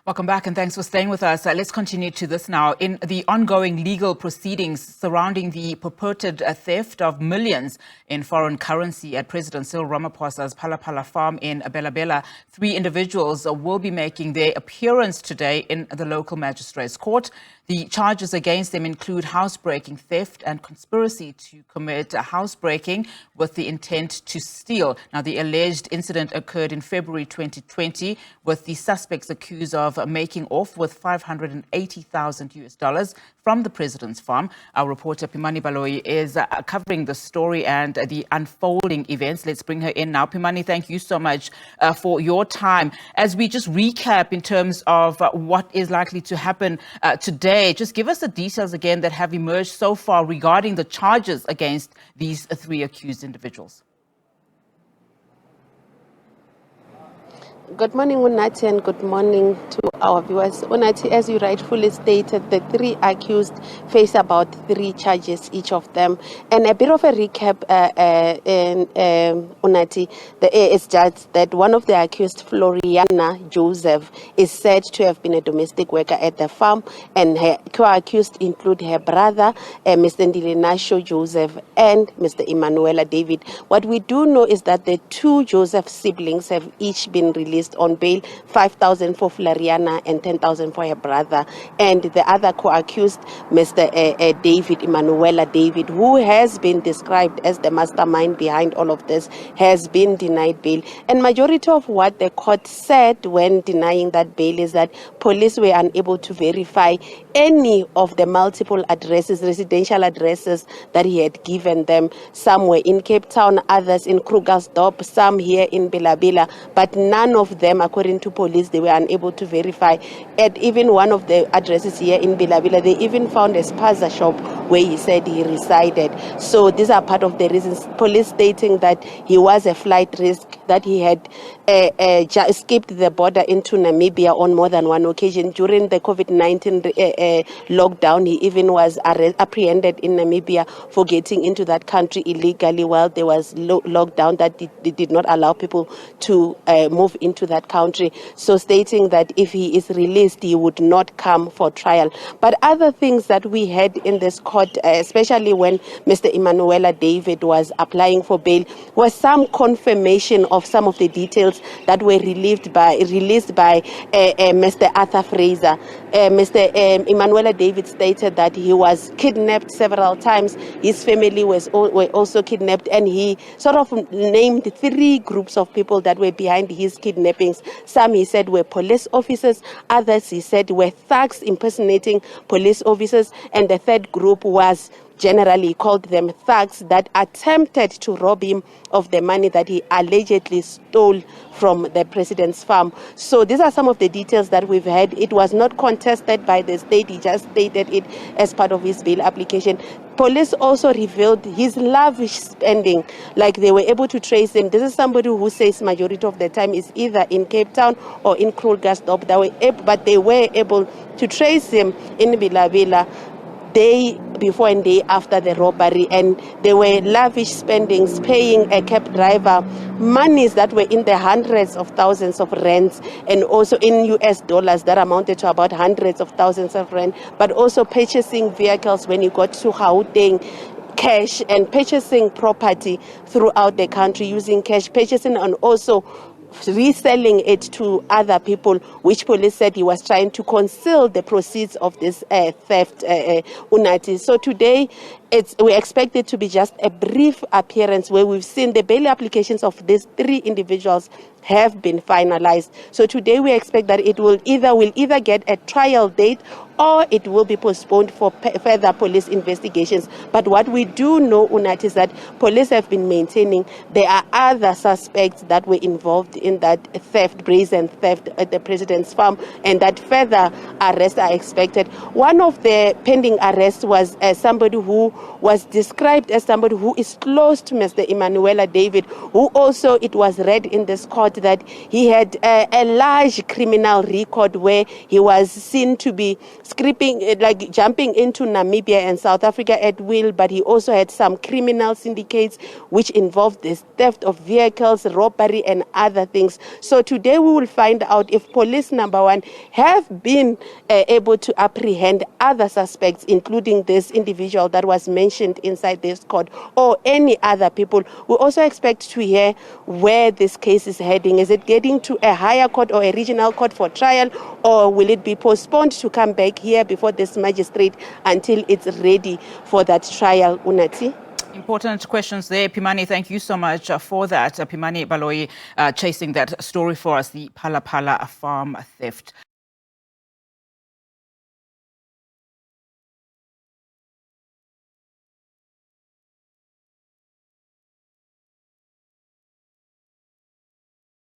Welcome back and thanks for staying with us. Let's continue to this now. In the ongoing legal proceedings surrounding the purported theft of millions in foreign currency at President Cyril Ramaphosa's Phala Phala Farm in Bela-Bela, 3 individuals will be making their appearance today in the local magistrate's court. The charges against them include housebreaking, theft and conspiracy to commit housebreaking with the intent to steal. Now, the alleged incident occurred in February 2020 with the suspects accused of making off with $580,000 from the president's farm. Our reporter Pimani Baloyi is covering the story and the unfolding events. Let's bring her in now. Pimani, thank you so much for your time. As we just recap in terms of what is likely to happen today, just give us the details again that have emerged so far regarding the charges against these 3 accused individuals. Good morning, Unati, and good morning to our viewers. Unati, as you rightfully stated, the 3 accused face about 3 charges, each of them. And a bit of a recap, Unati, it's just that one of the accused, Floriana Joseph, is said to have been a domestic worker at the farm, and her co-accused include her brother, Mr. Ndilinasho Joseph, and Mr. Emanuela David. What we do know is that the 2 Joseph siblings have each been released on bail, 5,000 for Floriana and 10,000 for her brother. And the other co-accused, Mr. David, Emanuela David, who has been described as the mastermind behind all of this, has been denied bail. And majority of what the court said when denying that bail is that police were unable to verify any of the multiple addresses, residential addresses that he had given them. Some were in Cape Town, others in Krugersdorp, some here in Bela-Bela, but none of them, according to police, they were unable to verify. At even one of the addresses here in Bela-Bela, they even found a spaza shop where he said he resided. So these are part of the reasons. Police stating that he was a flight risk, that he had escaped the border into Namibia on more than one occasion. During the COVID-19 lockdown, he even was apprehended in Namibia for getting into that country illegally while there was lockdown that did not allow people to move into that country. So stating that if he is released, he would not come for trial. But other things that we had in this court, especially when Mr. Emanuela David was applying for bail, was some confirmation of some of the details that were released by Mr. Arthur Fraser. Mr. Emanuela David stated that he was kidnapped several times. His family were also kidnapped, and he sort of named 3 groups of people that were behind his kidnappings. Some he said were police officers, others he said were thugs impersonating police officers, and the 3rd group was generally called them thugs that attempted to rob him of the money that he allegedly stole from the president's farm. So these are some of the details that we've had. It was not contested by the state. He just stated it as part of his bail application. Police also revealed his lavish spending, like they were able to trace him. This is somebody who says majority of the time is either in Cape Town or in Krugersdorp, but they were able to trace him in Bela-Bela day before and day after the robbery, and they were lavish spendings, paying a cab driver monies that were in the hundreds of thousands of rands, and also in US dollars that amounted to about hundreds of thousands of rand, but also purchasing vehicles when you got to Gauteng, cash, and purchasing property throughout the country using cash, purchasing and also reselling it to other people, which police said he was trying to conceal the proceeds of this theft, Unati. So today, we expect it to be just a brief appearance where we've seen the bail applications of these 3 individuals have been finalized. So today we expect that it will either get a trial date or it will be postponed for further police investigations. But what we do know, Unat, is that police have been maintaining there are other suspects that were involved in that theft, brazen theft at the president's farm, and that further arrests are expected. One of the pending arrests was somebody who was described as somebody who is close to Mr. Emanuela David, who also, it was read in this court that he had a large criminal record where he was seen to be jumping into Namibia and South Africa at will, but he also had some criminal syndicates which involved this theft of vehicles, robbery, and other things. So today we will find out if police, number one, have been able to apprehend other suspects, including this individual that was mentioned inside this court, or any other people. We also expect to hear where this case is heading. Is it getting to a higher court or a regional court for trial, or will it be postponed to come back here before this magistrate until it's ready for that trial, Unati? Important questions there. Pimani, thank you so much for that. Pimani Baloyi chasing that story for us, the Phala Phala Farm Theft.